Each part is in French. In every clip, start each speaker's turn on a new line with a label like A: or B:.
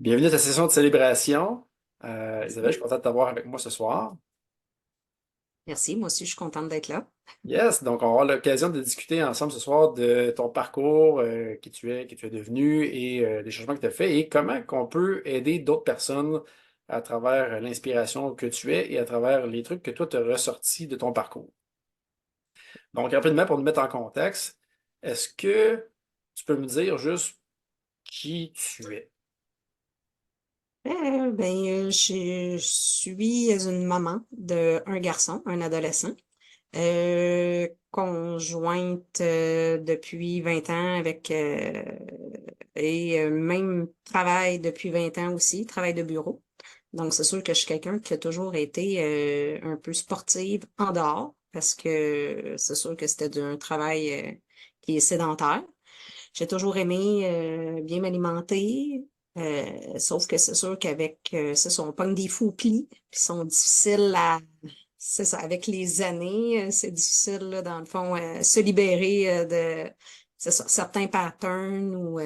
A: Bienvenue à ta session de célébration. Isabelle, je suis content de t'avoir avec moi ce soir.
B: Merci, moi aussi, je suis contente d'être là.
A: Yes, donc on va avoir l'occasion de discuter ensemble ce soir de ton parcours, qui tu es devenu et les changements que tu as fait et comment qu'on peut aider d'autres personnes à travers l'inspiration que tu es et à travers les trucs que toi tu as ressortis de ton parcours. Donc rapidement, pour nous mettre en contexte, est-ce que tu peux me dire juste qui tu es?
B: Je suis une maman d'un garçon, un adolescent, conjointe depuis 20 ans même travail depuis 20 ans aussi, travail de bureau. Donc, c'est sûr que je suis quelqu'un qui a toujours été un peu sportive en dehors parce que c'est sûr que c'était un travail qui est sédentaire. J'ai toujours aimé bien m'alimenter, sauf que c'est sûr qu'avec c'est ça, on pogne des faux plis, qui sont difficiles à. C'est ça, avec les années, c'est difficile, là, dans le fond, se libérer c'est ça, certains patterns ou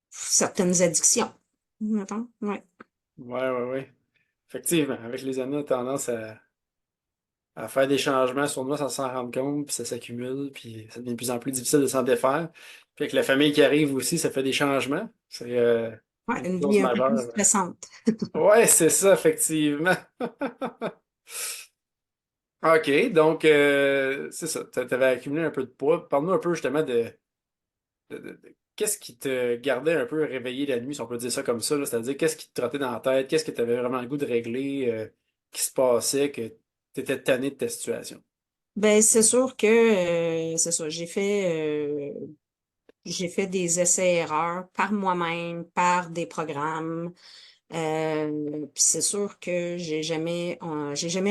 B: certaines addictions. Mettons, ouais.
A: Ouais, ouais, ouais. Effectivement, avec les années, on a tendance à faire des changements sur nous sans s'en rendre compte, puis ça s'accumule, puis ça devient de plus en plus difficile de s'en défaire. Puis avec la famille qui arrive aussi, ça fait des changements. C'est
B: Ouais,
A: une
B: une
A: chose
B: vie un peu plus
A: majeure.
B: stressante.
A: Ouais, c'est ça, effectivement. OK, donc c'est ça. Tu avais accumulé un peu de poids. Parle-nous un peu justement qu'est-ce qui te gardait un peu réveillé la nuit, si on peut dire ça comme ça, là. C'est-à-dire, qu'est-ce qui te trottait dans la tête, qu'est-ce que tu avais vraiment le goût de régler, qui se passait, que tu étais tanné de ta situation.
B: Ben, c'est sûr que c'est ça. J'ai fait des essais-erreurs par moi-même, par des programmes. Puis c'est sûr que j'ai jamais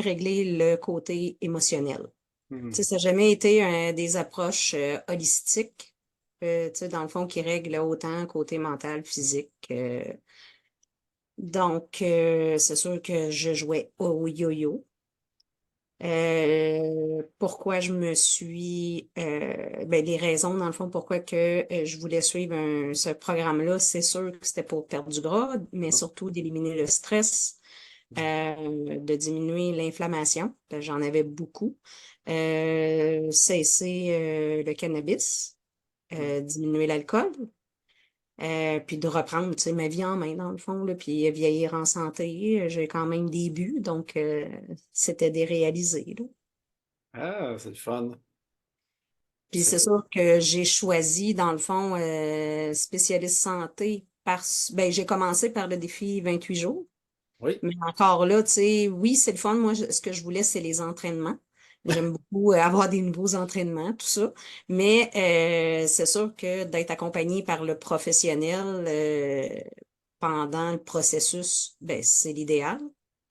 B: réglé le côté émotionnel. Tu sais,
A: Mhm.
B: ça n'a jamais été des approches holistiques, tu sais, dans le fond, qui règlent autant côté mental, physique. C'est sûr que je jouais au yo-yo. Pourquoi je me suis les raisons dans le fond pourquoi que je voulais suivre ce programme-là, c'est sûr que c'était pour perdre du gras, mais surtout d'éliminer le stress, de diminuer l'inflammation, parce que j'en avais beaucoup, cesser le cannabis, diminuer l'alcool, puis de reprendre, tu sais, ma vie en main, dans le fond, là, puis vieillir en santé. J'ai quand même des buts, donc c'était des réalisés, là.
A: Ah, c'est le fun.
B: Puis c'est
A: C'est...
B: sûr que j'ai choisi, dans le fond, spécialiste santé j'ai commencé par le défi 28 jours.
A: Oui.
B: Mais encore là, tu sais, oui, c'est le fun. Moi, ce que je voulais, c'est les entraînements. J'aime beaucoup avoir des nouveaux entraînements, tout ça. Mais c'est sûr que d'être accompagné par le professionnel pendant le processus, ben, c'est l'idéal.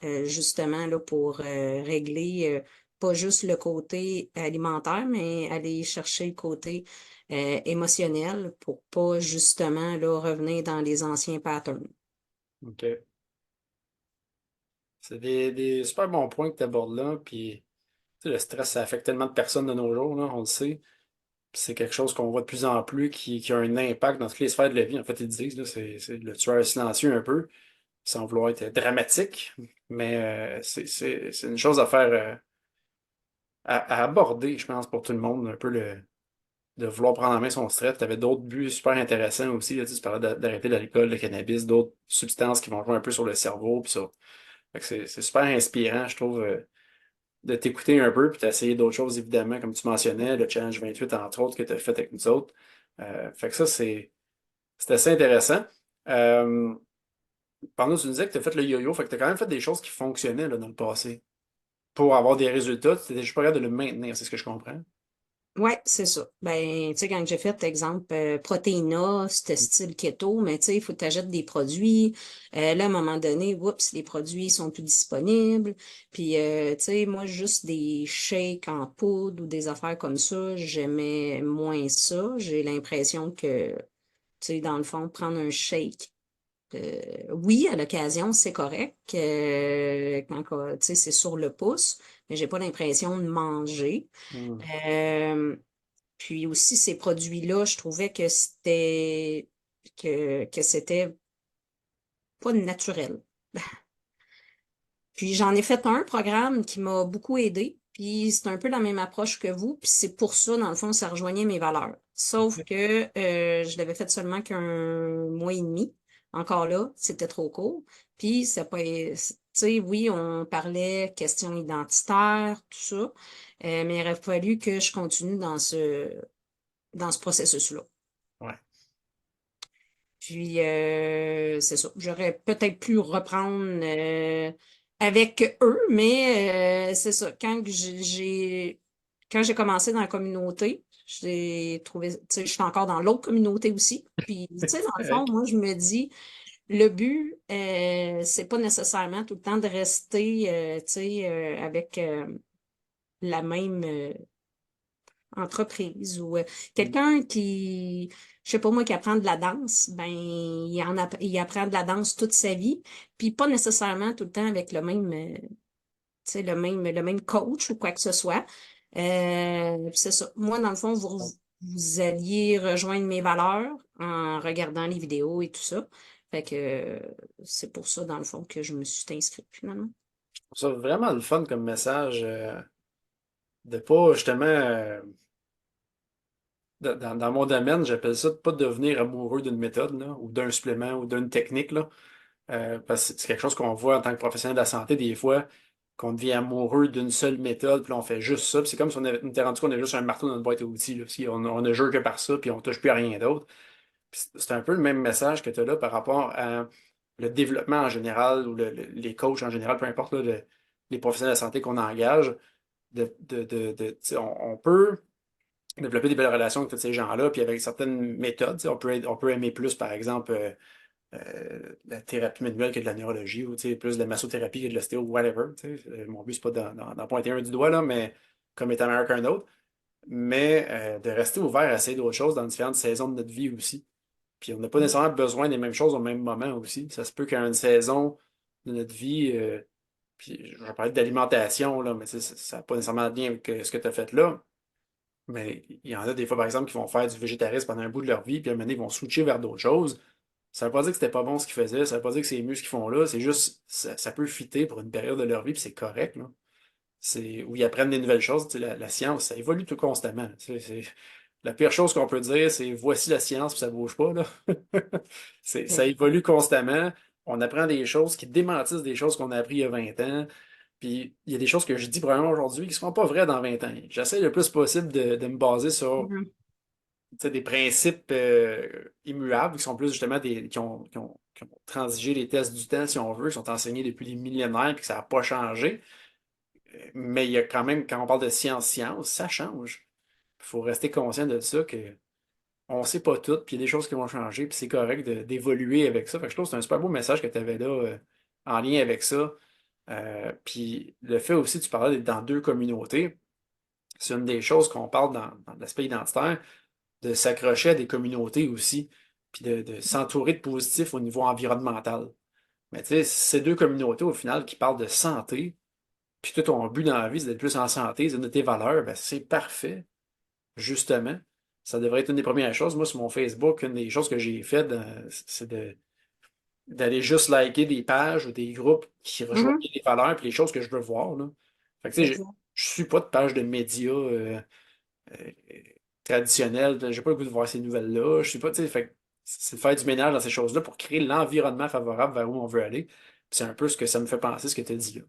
B: Justement, là, pour régler pas juste le côté alimentaire, mais aller chercher le côté émotionnel pour pas justement là, revenir dans les anciens patterns.
A: OK. C'est des super bons points que tu abordes là. Puis, tu sais, le stress, ça affecte tellement de personnes de nos jours, là, on le sait. Puis c'est quelque chose qu'on voit de plus en plus qui a un impact dans toutes les sphères de la vie. En fait, ils disent, là, c'est le tueur silencieux un peu, sans vouloir être dramatique. Mais c'est une chose à faire, à aborder, je pense, pour tout le monde, un peu de vouloir prendre en main son stress. Tu avais d'autres buts super intéressants aussi. Là, tu parlais d'arrêter l'alcool, le cannabis, d'autres substances qui vont jouer un peu sur le cerveau. Puis ça. Fait que c'est super inspirant, je trouve, de t'écouter un peu, puis d'essayer d'autres choses, évidemment, comme tu mentionnais, le Challenge 28, entre autres, que tu as fait avec nous autres. Fait que ça, c'est assez intéressant. Euh, Pendant que tu nous disais que tu as fait le yo-yo, fait que tu as quand même fait des choses qui fonctionnaient là, dans le passé. Pour avoir des résultats, tu étais juste pas capable de le maintenir, c'est ce que je comprends.
B: Ouais, c'est ça. Ben, tu sais, quand j'ai fait, exemple, Protéina, c'était style keto, mais tu sais, il faut que tu achètes des produits. Là, à un moment donné, oups, les produits sont plus disponibles. Puis, tu sais, moi, juste des shakes en poudre ou des affaires comme ça, j'aimais moins ça. J'ai l'impression que, tu sais, dans le fond, prendre un shake, oui, à l'occasion, c'est correct. Tu sais, c'est sur le pouce, mais j'ai pas l'impression de manger.
A: Hmm.
B: Euh, Puis aussi, ces produits-là, je trouvais que c'était. que c'était pas naturel. Puis j'en ai fait un programme qui m'a beaucoup aidé, puis c'est un peu la même approche que vous, puis c'est pour ça, dans le fond, ça rejoignait mes valeurs. Sauf que je l'avais fait seulement qu'un mois et demi. Encore là, c'était trop court. Puis ça pas, tu sais, oui, on parlait questions identitaires, tout ça, mais il aurait fallu que je continue dans ce processus-là.
A: Ouais.
B: Puis, c'est ça. J'aurais peut-être pu reprendre avec eux, mais c'est ça. Quand j'ai commencé dans la communauté, j'ai trouvé, tu sais, je suis encore dans l'autre communauté aussi. Puis, tu sais,
A: C'est
B: dans le fond,
A: correct.
B: moi, je me dis, le but, c'est pas nécessairement tout le temps de rester, tu sais, avec la même entreprise ou quelqu'un qui, je sais pas moi, qui apprend de la danse, ben, il apprend de la danse toute sa vie, puis pas nécessairement tout le temps avec tu sais, le même coach ou quoi que ce soit. Puis c'est ça. Moi, dans le fond, vous alliez rejoindre mes valeurs en regardant les vidéos et tout ça. Fait que c'est pour ça, dans le fond, que je me suis inscrite finalement.
A: Je trouve ça vraiment le fun comme message de pas justement dans mon domaine, j'appelle ça de pas devenir amoureux d'une méthode là, ou d'un supplément ou d'une technique là. Parce que c'est quelque chose qu'on voit en tant que professionnel de la santé des fois, qu'on devient amoureux d'une seule méthode, puis là, on fait juste ça. Puis c'est comme si on était rendu qu'on avait juste un marteau dans notre boîte à outils. Là, si on ne jure que par ça, puis on touche plus à rien d'autre. Puis c'est un peu le même message que tu as là par rapport à le développement en général, ou les coachs en général, peu importe là, les professionnels de la santé qu'on engage. Tu sais, on peut développer des belles relations avec tous ces gens-là, puis avec certaines méthodes. Tu sais, on peut aimer plus, par exemple, la thérapie manuelle que de la neurologie, ou tu sais, plus de la massothérapie que de l'ostéo, whatever. Tu sais. Mon but, c'est pas d'en pointer un du doigt, là, mais comme étant meilleur qu'un autre. Mais de rester ouvert à essayer d'autres choses dans différentes saisons de notre vie aussi. Puis on n'a pas nécessairement besoin des mêmes choses au même moment aussi. Ça se peut qu'à une saison de notre vie, puis je vais parler d'alimentation, là, mais tu sais, ça n'a pas nécessairement de lien avec ce que tu as fait là. Mais il y en a des fois, par exemple, qui vont faire du végétarisme pendant un bout de leur vie, puis à un moment donné, ils vont switcher vers d'autres choses. Ça veut pas dire que c'était pas bon ce qu'ils faisaient, ça veut pas dire que c'est mieux ce qu'ils font là, c'est juste, ça peut fitter pour une période de leur vie, puis c'est correct, là. C'est où ils apprennent des nouvelles choses. Tu sais, la science, ça évolue tout constamment. La pire chose qu'on peut dire, c'est voici la science, puis ça bouge pas, là. Ça évolue constamment. On apprend des choses qui démentissent des choses qu'on a appris il y a 20 ans. Puis il y a des choses que je dis probablement aujourd'hui qui ne seront pas vraies dans 20 ans. J'essaie le plus possible de me baser sur
B: Mhm.
A: tu sais, des principes immuables qui sont plus justement qui ont transigé les tests du temps, si on veut, qui sont enseignés depuis des millénaires puis que ça n'a pas changé. Mais il y a quand même, quand on parle de science, ça change. Il faut rester conscient de ça, que on sait pas tout, puis il y a des choses qui vont changer, puis c'est correct d'évoluer avec ça. Fait que je trouve que c'est un super beau message que tu avais là en lien avec ça. Puis le fait aussi, tu parlais d'être dans deux communautés, c'est une des choses qu'on parle dans l'aspect identitaire, de s'accrocher à des communautés aussi, puis de s'entourer de positifs au niveau environnemental. Mais tu sais, ces deux communautés, au final, qui parlent de santé, puis tout ton but dans la vie, c'est d'être plus en santé, c'est de tes valeurs, ben c'est parfait, justement. Ça devrait être une des premières choses. Moi, sur mon Facebook, une des choses que j'ai faites, c'est d'aller juste liker des pages ou des groupes qui rejoignent
B: Mhm.
A: les valeurs et les choses que je veux voir, là. Fait que, tu sais,
B: Exact.
A: je suis pas de page de médias euh, traditionnelles. J'ai pas le goût de voir ces nouvelles-là. Je suis pas, tu sais, fait que c'est de faire du ménage dans ces choses-là pour créer l'environnement favorable vers où on veut aller. Puis c'est un peu ce que ça me fait penser, ce que tu as dit là.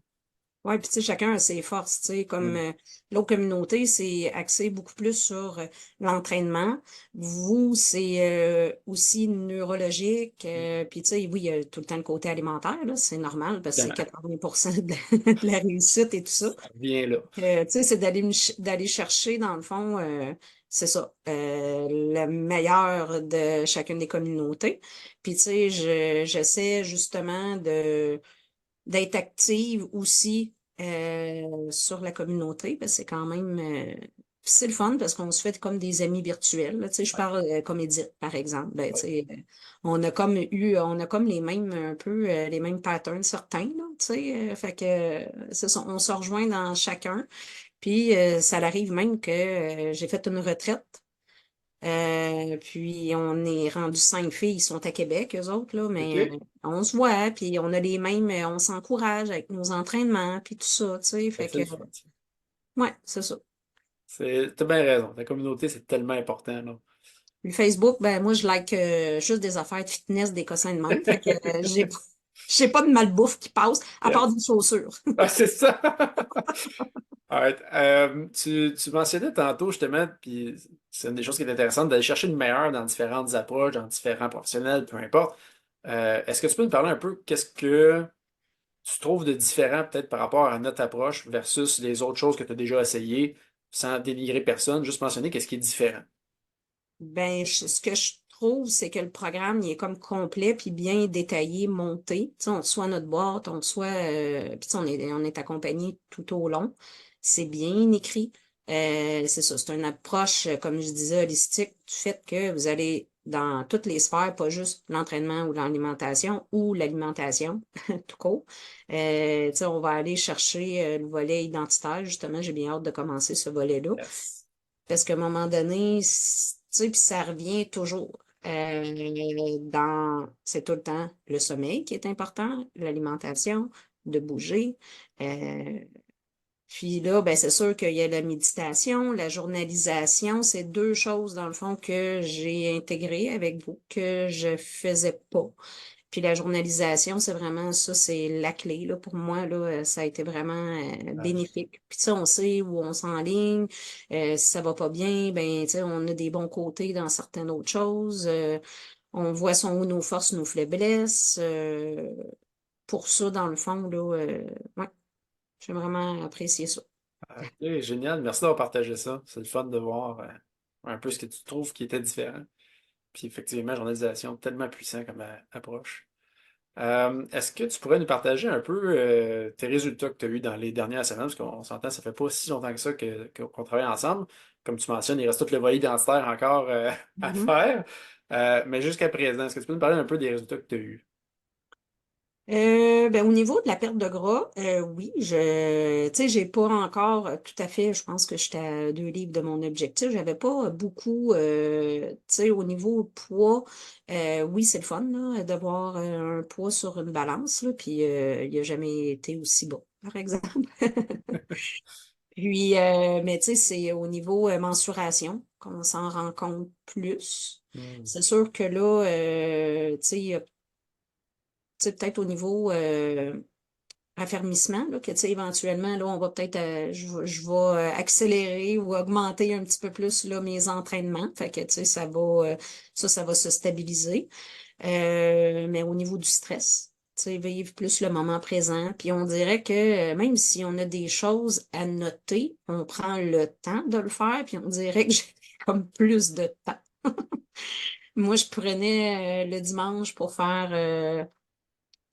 B: Ouais, puis tu sais, chacun a ses forces, tu sais, comme
A: Mm.
B: l'autre communauté, c'est axé beaucoup plus sur l'entraînement. Vous, c'est aussi neurologique. Puis tu sais, oui, il y a tout le temps le côté alimentaire, là, c'est normal parce que c'est
A: Évidemment,
B: 80% de la réussite et tout ça.
A: ça revient là.
B: Tu sais, c'est d'aller chercher, dans le fond, c'est ça, le meilleur de chacune des communautés. Puis tu sais, j'essaie justement d'être active aussi sur la communauté, parce que c'est quand même c'est le fun parce qu'on se fait comme des amis virtuels. Là. Tu sais, je
A: Ouais.
B: parle comme Edith, par exemple. Ben, tu
A: Ouais.
B: sais, on a comme les mêmes, un peu, les mêmes patterns certains, là, tu sais, fait que c'est ça, on se rejoint dans chacun. Puis ça arrive même que j'ai fait une retraite. Puis on est rendu 5 filles, ils sont à Québec, eux autres, là, mais
A: OK?
B: on se voit, puis on a les mêmes, on s'encourage avec nos entraînements, puis tout ça, tu sais,
A: Fait
B: fait
A: que c'est
B: que,
A: le fun, ça.
B: ouais, c'est ça.
A: T'as bien raison. La communauté, c'est tellement important, là.
B: Le Facebook, ben moi, je like juste des affaires de fitness, des cossins de même, fait que j'ai pas de malbouffe qui passe, à part
A: Yes.
B: des chaussures.
A: Ah, c'est ça! Alright. Tu mentionnais tantôt, justement, puis c'est une des choses qui est intéressante, d'aller chercher le meilleur dans différentes approches, dans différents professionnels, peu importe. Est-ce que tu peux me parler un peu qu'est-ce que tu trouves de différent peut-être par rapport à notre approche versus les autres choses que tu as déjà essayées, sans dénigrer personne, juste mentionner qu'est-ce qui est différent.
B: Ben, ce que je trouve, c'est que le programme, il est comme complet puis bien détaillé, monté. Tu sais, on reçoit notre boîte, on reçoit, puis tu sais, on est accompagné tout au long. C'est bien écrit. C'est ça, c'est une approche, comme je disais, holistique du fait que vous allez dans toutes les sphères, pas juste l'entraînement ou l'alimentation ou l'alimentation, tout court. Tu sais, on va aller chercher le volet identitaire. Justement, j'ai bien hâte de commencer ce volet-là.
A: Yes.
B: Parce qu'à un moment donné, tu sais, puis ça revient toujours. C'est tout le temps le sommeil qui est important, l'alimentation, de bouger. Euh, Puis là, ben, c'est sûr qu'il y a la méditation, la journalisation, c'est deux choses, dans le fond, que j'ai intégrées avec vous, que je faisais pas. Puis la journalisation, c'est vraiment ça, c'est la clé, là, pour moi, là, ça a été vraiment
A: Ah,
B: bénéfique. Puis ça, on sait où on s'enligne, si ça va pas bien, ben, tu sais, on a des bons côtés dans certaines autres choses, on voit sont où nos forces, nos faiblesses. Pour ça, dans le fond, là, ouais, j'ai vraiment apprécié ça.
A: ok, génial. Merci d'avoir partagé ça. C'est le fun de voir un peu ce que tu trouves qui était différent. Puis effectivement, journalisation, tellement puissant comme approche. Est-ce que tu pourrais nous partager un peu tes résultats que tu as eus dans les dernières semaines? Parce qu'on s'entend, ça fait pas si longtemps que ça qu'on travaille ensemble. Comme tu mentionnes, il reste tout le volet identitaire encore à
B: Mhm.
A: faire. Mais jusqu'à présent, est-ce que tu peux nous parler un peu des résultats que tu as eus?
B: Ben, au niveau de la perte de gras, oui, tu sais, j'ai pas encore tout à fait, je pense que j'étais à 2 livres de mon objectif. J'avais pas beaucoup, tu sais, au niveau poids, oui, c'est le fun, là, d'avoir un poids sur une balance, là, puis il a jamais été aussi bon, par exemple. Puis, mais tu sais, c'est au niveau mensuration qu'on s'en rend compte plus.
A: Hmm.
B: C'est sûr que là, tu sais, tu sais, peut-être au niveau raffermissement, là, que tu sais, éventuellement, là, on va peut-être, je vais accélérer ou augmenter un petit peu plus là, mes entraînements. Fait que, tu sais, ça va se stabiliser. Mais au niveau du stress, tu sais, vivre plus le moment présent. Puis on dirait que même si on a des choses à noter, on prend le temps de le faire, puis on dirait que j'ai comme plus de temps. Moi, je prenais le dimanche pour faire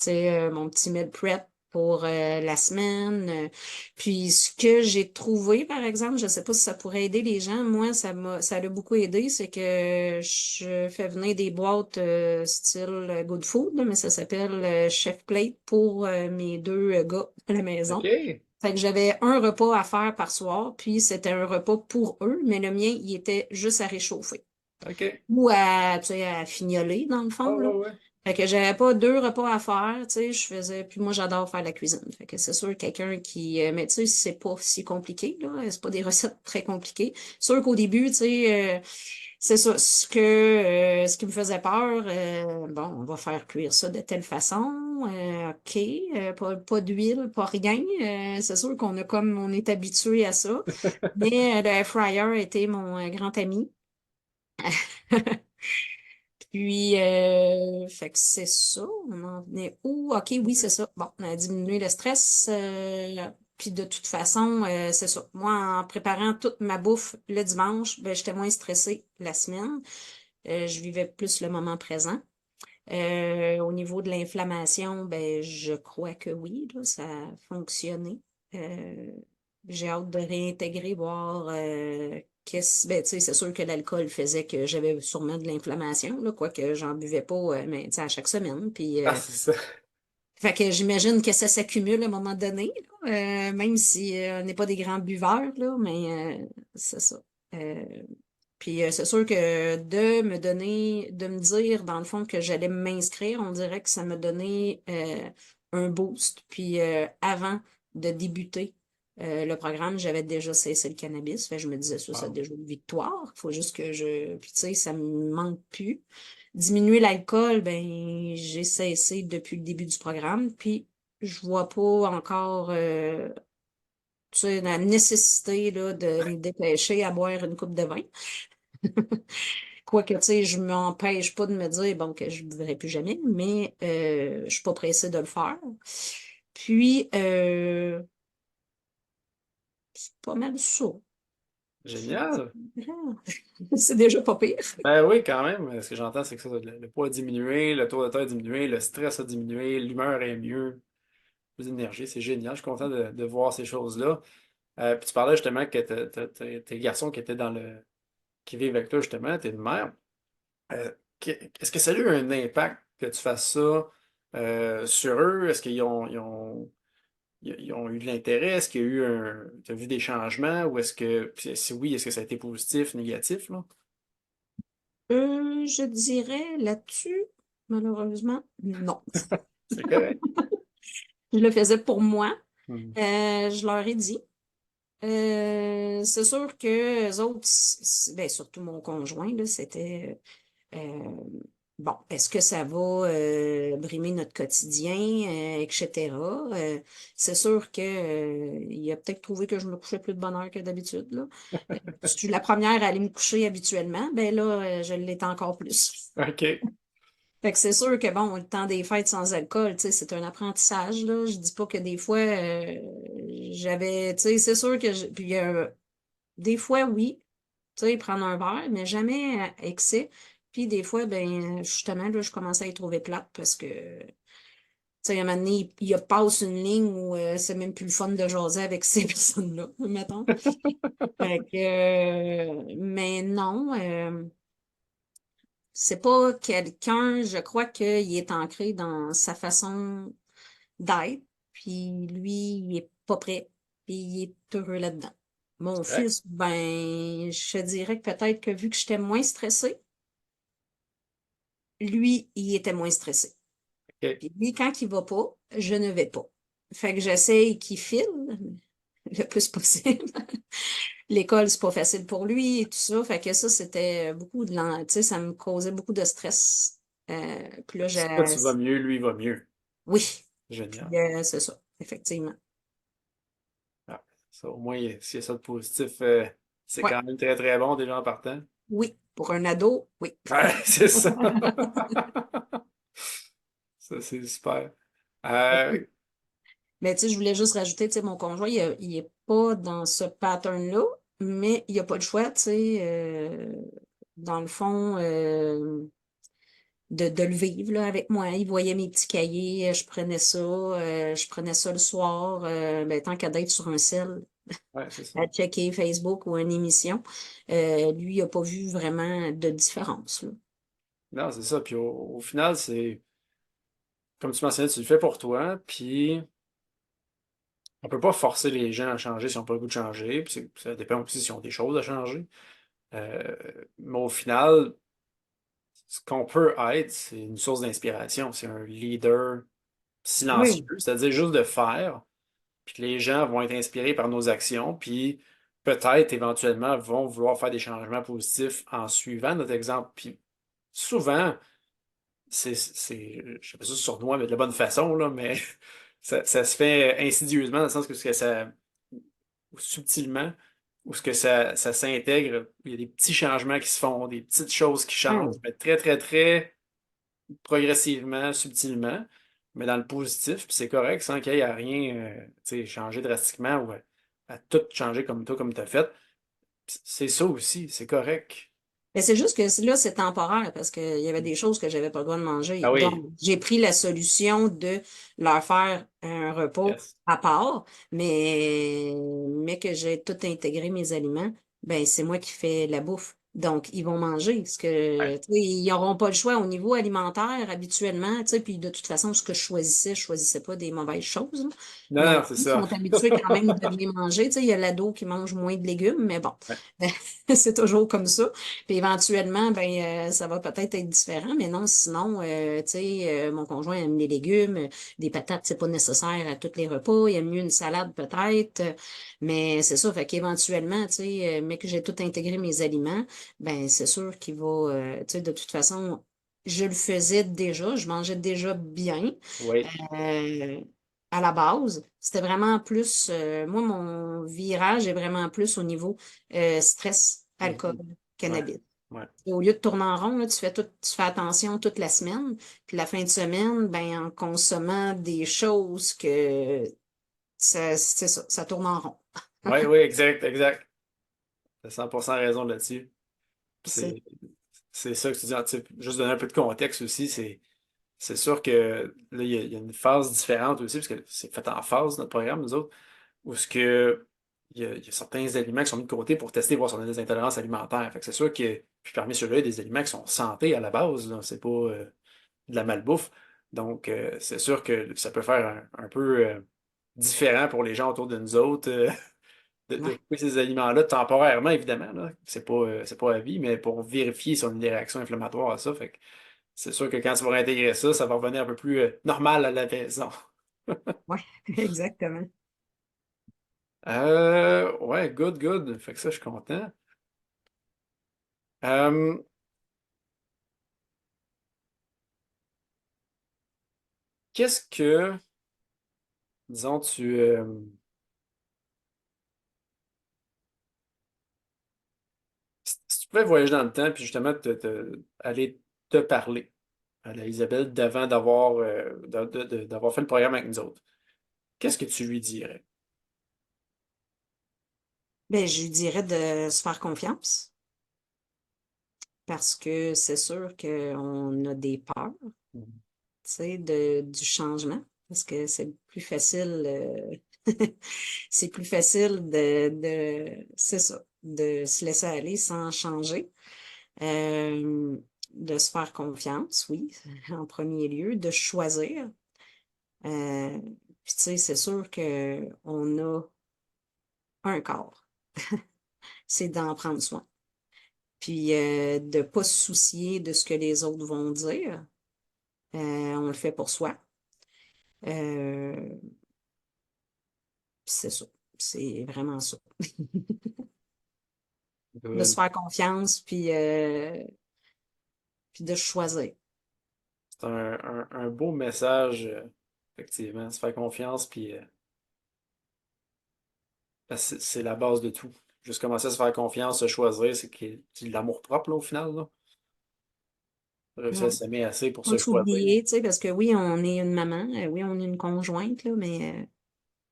B: tu sais, mon petit meal prep pour la semaine. Puis ce que j'ai trouvé, par exemple, je sais pas si ça pourrait aider les gens, moi, ça l'a beaucoup aidé, c'est que je fais venir des boîtes style Good Food, là, mais ça s'appelle Chef Plate pour mes deux gars à la maison.
A: OK.
B: Fait que j'avais un repas à faire par soir, puis c'était un repas pour eux, mais le mien, il était juste à réchauffer
A: OK.
B: ou à, tu sais, à fignoler, dans le
A: Ah
B: fond, là.
A: ouais, ouais.
B: Fait que j'avais pas 2 repas à faire, tu sais, je faisais, puis moi, j'adore faire la cuisine. Fait que c'est sûr, quelqu'un qui, mais tu sais, c'est pas si compliqué, là, c'est pas des recettes très compliquées. Sûr qu'au début, tu sais, c'est ça, ce qui me faisait peur, bon, on va faire cuire ça de telle façon, OK, pas d'huile, pas rien, c'est sûr on est habitué à ça, mais le air fryer était mon grand ami. Puis, fait que c'est ça. On en venait où? OK, oui, c'est ça. Bon, on a diminué le stress. Puis de toute façon, c'est ça. Moi, en préparant toute ma bouffe le dimanche, ben, j'étais moins stressée la semaine. Je vivais plus le moment présent. Au niveau de l'inflammation, ben, je crois que oui, là, ça a fonctionné. Euh, j'ai hâte de réintégrer, voir ben, tu sais, c'est sûr que l'alcool faisait que j'avais sûrement de l'inflammation, là, quoique j'en buvais pas, mais tu sais, à chaque semaine. Puis,
A: Ah, c'est ça.
B: fait que j'imagine que ça s'accumule à un moment donné, là, même si on n'est pas des grands buveurs, là, mais c'est ça. Euh, Puis c'est sûr que de me dire, dans le fond, que j'allais m'inscrire, on dirait que ça me donnait un boost. Puis avant de débuter le programme, j'avais déjà cessé le cannabis. Fait que je me disais ça, c'est
A: Wow.
B: déjà une victoire. Il faut juste que je. Puis tu sais, ça me manque plus. Diminuer l'alcool, ben j'ai cessé depuis le début du programme. Puis je vois pas encore tu sais, la nécessité là, de me dépêcher à boire une coupe de vin. Quoique, tu sais, je m'empêche pas de me dire, bon, que je ne buvrai plus jamais, mais je suis pas pressée de le faire. Puis, c'est pas mal ça.
A: Génial.
B: C'est déjà pas pire.
A: Ben oui, quand même. Ce que j'entends, c'est que ça, le poids a diminué, le taux de tête a diminué, le stress a diminué, l'humeur est mieux, plus d'énergie. C'est génial. Je suis content de voir ces choses-là. Puis tu parlais justement que tes garçons qui étaient qui vivent avec toi, justement, t'es une mère. Euh, Est-ce que ça a eu un impact que tu fasses ça sur eux? Est-ce qu'ils ont eu de l'intérêt? Est-ce qu'il y a eu t'as vu des changements? Ou est-ce que, puis si oui, est-ce que ça a été positif, négatif, là?
B: Je dirais là-dessus, malheureusement, non.
A: C'est correct.
B: Je le faisais pour moi.
A: Hmm.
B: Je leur ai dit. C'est sûr que les autres, ben, surtout mon conjoint, là, c'était bon, est-ce que ça va brimer notre quotidien, etc. C'est sûr que il a peut-être trouvé que je me couchais plus de bonne heure que d'habitude, là. Je suis la première à aller me coucher habituellement, ben là, je l'étais encore plus.
A: OK.
B: Fait que c'est sûr que bon, le temps des fêtes sans alcool, tu sais, c'est un apprentissage, là. Je dis pas que des fois j'avais, tu sais, c'est sûr que puis des fois oui, tu sais, prendre un verre, mais jamais à excès. Puis des fois, ben justement, là, je commençais à y trouver plate parce que, tu sais, à un moment donné, il passe une ligne où c'est même plus le fun de jaser avec ces personnes-là, mettons. Fait que, mais non, c'est pas quelqu'un, je crois qu'il est ancré dans sa façon d'être, puis lui, il est pas prêt, puis il est heureux là-dedans. Mon
A: C'est correct.
B: fils, ben, je te dirais que peut-être que vu que j'étais moins stressée, lui, il était moins stressé.
A: OK.
B: Puis lui, quand il va pas, je ne vais pas. Fait que j'essaye qu'il file le plus possible. L'école, c'est pas facile pour lui et tout ça. Fait que ça, c'était beaucoup tu sais, ça me causait beaucoup de stress. Puis là,
A: Si toi, tu vas mieux, lui, il va mieux.
B: oui, puis
A: Génial.
B: c'est ça, effectivement.
A: Ah, ça, au moins, s'il y a ça de positif, c'est
B: Ouais,
A: quand même très, très bon déjà en partant.
B: oui, pour un ado, oui.
A: Ouais, c'est ça. Ça, c'est super. Euh,
B: Mais tu sais, je voulais juste rajouter, tu sais, mon conjoint, il est pas dans ce pattern-là, mais il a pas le choix, tu sais, dans le fond, de le vivre là, avec moi. Il voyait mes petits cahiers, je prenais ça le soir, ben, tant qu'à d'être sur un sel,
A: ouais, c'est ça.
B: à checker Facebook ou une émission. Lui, il a pas vu vraiment de différence, là.
A: Non, c'est ça. Puis au final, c'est, comme tu mentionnais, tu le fais pour toi, puis on peut pas forcer les gens à changer si on n'a pas le goût de changer, puis ça dépend aussi s'ils ont des choses à changer. Euh, mais au final, ce qu'on peut être, c'est une source d'inspiration. C'est un leader silencieux,
B: Oui.
A: c'est-à-dire juste de faire, puis que les gens vont être inspirés par nos actions, puis peut-être éventuellement vont vouloir faire des changements positifs en suivant notre exemple. Puis souvent, je sais pas si c'est sournois, mais de la bonne façon, là, mais ça se fait insidieusement, dans le sens que, ou subtilement, où ce que ça s'intègre, il y a des petits changements qui se font, des petites choses qui changent,
B: Hum.
A: mais très, très, très progressivement, subtilement, mais dans le positif, puis c'est correct, sans qu'il y ait à rien tu sais, changer drastiquement ou à tout changer comme toi, comme tu as fait. C'est ça aussi, c'est correct.
B: Mais c'est juste que là, c'est temporaire parce qu'il y avait des choses que j'avais pas le droit de manger.
A: Ah
B: Donc,
A: oui,
B: j'ai pris la solution de leur faire un repas
A: yes.
B: à part, mais que j'ai tout intégré mes aliments, ben c'est moi qui fais la bouffe. Donc, ils vont manger. Parce que,
A: Ouais.
B: tu sais, ils n'auront pas le choix au niveau alimentaire habituellement. Tu sais, puis de toute façon, ce que je choisissais pas des mauvaises choses, là.
A: Non,
B: Donc,
A: non, c'est
B: ils
A: ça.
B: sont habitués quand même de bien manger. Tu sais, il y a l'ado qui mange moins de légumes, mais bon,
A: Ouais.
B: c'est toujours comme ça. Puis éventuellement, ben, ça va peut-être être différent, mais non, sinon, tu sais, mon conjoint aime les légumes, des patates, c'est pas nécessaire à tous les repas. Il aime mieux une salade peut-être, mais c'est ça. Fait qu'éventuellement, tu sais, mais que j'ai tout intégré mes aliments, ben c'est sûr qu'il va, tu sais, de toute façon, je le faisais déjà, je mangeais déjà bien.
A: Oui.
B: Euh, à la base, c'était vraiment plus, moi, mon virage est vraiment plus au niveau stress, alcool,
A: Mhm. Ouais.
B: cannabis.
A: Ouais.
B: Au lieu de tourner en rond, là, tu fais attention toute la semaine, puis la fin de semaine, ben, en consommant des choses que c'est ça, ça tourne en rond.
A: Ouais, oui, exact, exact. T'as 100% raison là-dessus.
B: C'est
A: C'est, c'est ça que tu dis. Tu sais, juste donner un peu de contexte aussi, c'est sûr que là, il y a une phase différente aussi, parce que c'est fait en phase, notre programme, nous autres, où ce que il y a certains aliments qui sont mis de côté pour tester, voir si on a des intolérances alimentaires. Fait que c'est sûr que, puis parmi ceux-là, il y a des aliments qui sont santé à la base, là, c'est pas de la malbouffe. Donc, c'est sûr que ça peut faire un peu différent pour les gens autour de nous autres. De
B: ouais,
A: couper ces aliments-là temporairement, évidemment, là. C'est pas à vie, mais pour vérifier si on a des réactions inflammatoires à ça. Fait que c'est sûr que quand tu vas réintégrer ça, ça va revenir un peu plus normal à la maison.
B: ouais, exactement.
A: Ouais, good, good. Fait que ça, je suis content. Euh, qu'est-ce que, disons, si tu pouvais voyager dans le temps, puis justement aller te parler à la Isabelle d'avant d'avoir fait le programme avec nous autres, qu'est-ce que tu lui dirais?
B: Ben, je lui dirais de se faire confiance parce que c'est sûr qu'on a des peurs, tu sais, du changement, parce que c'est plus facile, c'est plus facile c'est ça, de se laisser aller sans changer. Euh, de se faire confiance, oui, en premier lieu, de choisir. Euh, puis tu sais, c'est sûr que on a un corps, c'est d'en prendre soin. Puis de pas se soucier de ce que les autres vont dire. On le fait pour soi. Euh, c'est ça. C'est vraiment ça. De se
A: Good.
B: faire confiance, puis de choisir.
A: C'est un beau message, effectivement, se faire confiance, puis parce que c'est la base de tout. Juste commencer à se faire confiance, se choisir, c'est de l'amour propre, là, au final, là. Réussir à
B: Ouais.
A: s'aimer assez pour
B: Pas
A: se choisir.
B: s'oublier, tu sais, parce que oui, on est une maman, oui, on est une conjointe, là, mais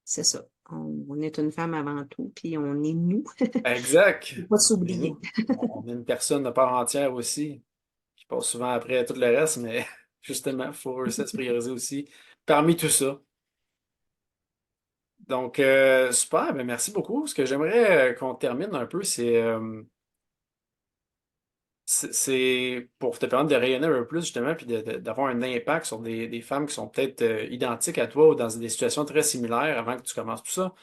B: c'est ça. On est une femme avant tout, puis on est nous.
A: Exact.
B: Faut pas
A: Mais
B: s'oublier.
A: nous, on est une personne de part entière aussi, qui passe souvent après tout le reste, mais justement, il faut réussir à se prioriser aussi parmi tout ça. Donc, super, ben merci beaucoup. Ce que j'aimerais qu'on termine un peu, c'est pour te permettre de rayonner un peu plus, justement, puis d'avoir un impact sur des femmes qui sont peut-être identiques à toi ou dans des situations très similaires avant que tu commences tout ça.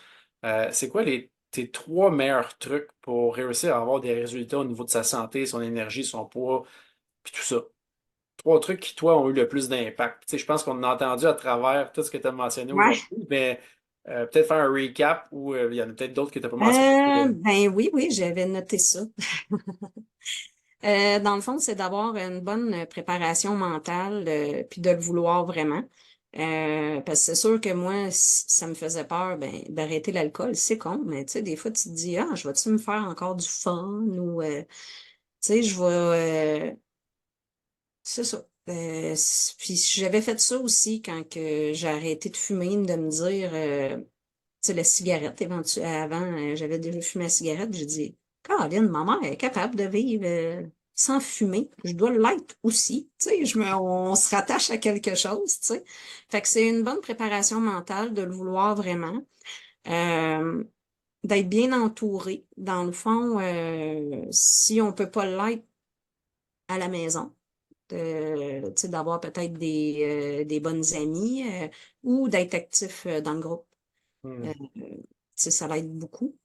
A: C'est quoi tes trois meilleurs trucs pour réussir à avoir des résultats au niveau de sa santé, son énergie, son poids, puis tout ça? Trois trucs qui, toi, ont eu le plus d'impact. Tu sais, je pense qu'on a entendu à travers tout ce que tu as mentionné
B: Ouais.
A: aujourd'hui, mais peut-être faire un recap ou il y en a peut-être d'autres que tu n'as pas mentionné.
B: Ben oui, oui, j'avais noté ça. Dans le fond, c'est d'avoir une bonne préparation mentale, puis de le vouloir vraiment. Parce que c'est sûr que moi, ça me faisait peur, ben, d'arrêter l'alcool. C'est con, mais tu sais, des fois, tu te dis, ah, je vais-tu me faire encore du fun ou, tu sais, je vais, c'est ça. Puis j'avais fait ça aussi quand que j'ai arrêté de fumer, de me dire, tu sais, la cigarette, avant, j'avais déjà fumé la cigarette, j'ai dit, Caroline, ma mère est capable de vivre sans fumer. Je dois l'être aussi. Tu sais, on se rattache à quelque chose, tu sais. Fait que c'est une bonne préparation mentale de le vouloir vraiment. Euh, d'être bien entouré. Dans le fond, si on peut pas l'être à la maison, tu sais, d'avoir peut-être des bonnes amies ou d'être actif dans le groupe.
A: Hmm.
B: Euh, tu sais, ça l'aide beaucoup.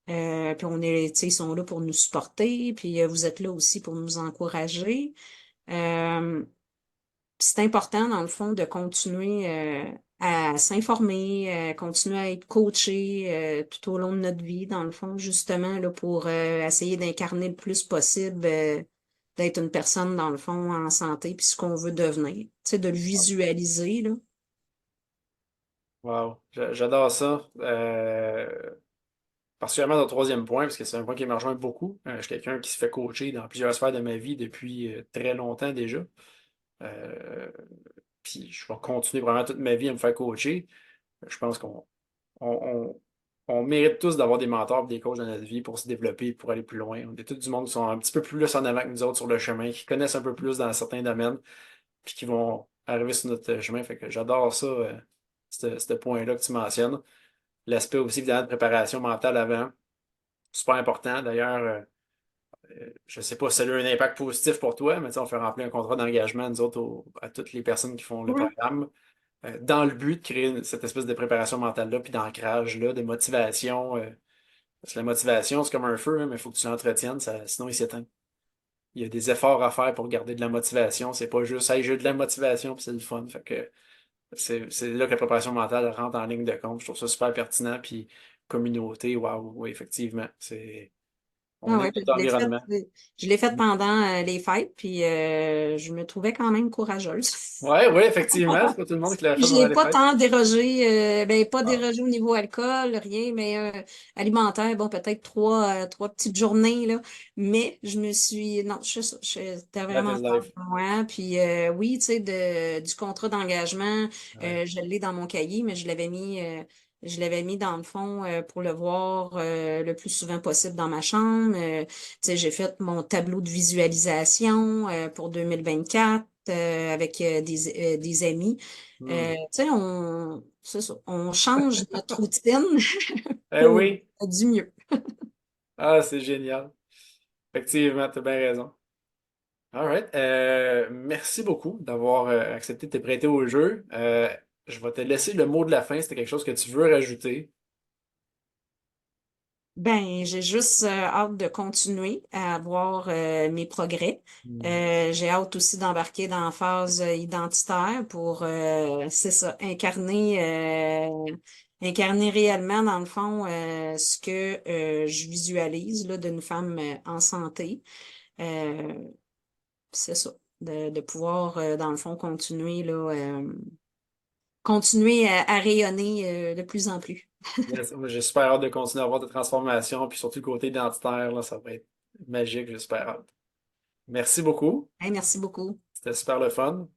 B: Puis on est, tu sais, ils sont là pour nous supporter, puis vous êtes là aussi pour nous encourager. Euh, c'est important, dans le fond, de continuer à s'informer, continuer à être coaché tout au long de notre vie, dans le fond, justement, là, pour essayer d'incarner le plus possible, d'être une personne, dans le fond, en santé, puis ce qu'on veut devenir. Tu sais, de le visualiser, là.
A: Wow, j'adore ça. Particulièrement dans le troisième point, parce que c'est un point qui me rejoint beaucoup. Je suis quelqu'un qui se fait coacher dans plusieurs sphères de ma vie depuis très longtemps déjà. Euh, Puis je vais continuer vraiment toute ma vie à me faire coacher. Je pense on, on mérite tous d'avoir des mentors et des coachs dans notre vie pour se développer, pour aller plus loin. On est tous du monde qui sont un petit peu plus en avant que nous autres sur le chemin, qui connaissent un peu plus dans certains domaines, puis qui vont arriver sur notre chemin. Fait que j'adore ça, ce point-là que tu mentionnes. L'aspect aussi, évidemment, de préparation mentale avant, super important. D'ailleurs, je ne sais pas si ça a eu un impact positif pour toi, mais tu sais, on fait remplir un contrat d'engagement, nous autres, à toutes les personnes qui font le
B: Ouais.
A: programme, dans le but de créer cette espèce de préparation mentale-là, puis d'ancrage-là, de motivation. Parce que la motivation, c'est comme un feu, hein, mais il faut que tu l'entretiennes, sinon il s'éteint. Il y a des efforts à faire pour garder de la motivation. C'est pas juste, hey, j'ai de la motivation, puis c'est le fun. Fait que c'est là que la préparation mentale rentre en ligne de compte. Je trouve ça super pertinent, puis communauté, waouh, oui, effectivement. On
B: Ah
A: aime
B: ouais, puis
A: notre environnement.
B: je l'ai fait pendant les fêtes, puis je me trouvais quand même courageuse.
A: Ouais, ouais, effectivement, c'est pas tout le monde qui l'a fait pendant
B: J'ai
A: les
B: pas
A: fêtes.
B: tant dérogé, ben pas
A: Ah,
B: dérogé au niveau alcool, rien, mais alimentaire, bon, peut-être trois petites journées, là. Mais je me suis, non, c'était
A: that
B: vraiment
A: is
B: fort
A: life.
B: pour moi. Puis oui, tu sais, du contrat d'engagement,
A: Ouais.
B: je l'ai dans mon cahier, mais je l'avais mis dans le fond pour le voir le plus souvent possible dans ma chambre. Tu sais, j'ai fait mon tableau de visualisation pour 2024 avec des amis.
A: Hmm.
B: Tu sais, c'est ça, on change notre routine
A: Eh
B: pour
A: oui,
B: du mieux.
A: ah, c'est génial. Effectivement, tu as bien raison. All right. Merci beaucoup d'avoir accepté de te prêter au jeu. Je vais te laisser le mot de la fin. C'était quelque chose que tu veux rajouter.
B: Ben, j'ai juste hâte de continuer à voir mes progrès.
A: Hmm.
B: J'ai hâte aussi d'embarquer dans la phase identitaire pour, c'est ça, incarner réellement, dans le fond, ce que je visualise là, d'une femme en santé. Euh, c'est ça, de pouvoir, dans le fond, continuer à rayonner de plus en plus.
A: Yes, moi, j'ai super hâte de continuer à avoir des transformations, puis surtout le côté identitaire, là, ça va être magique, j'ai super hâte. Merci beaucoup.
B: Hey, merci beaucoup.
A: C'était super le fun.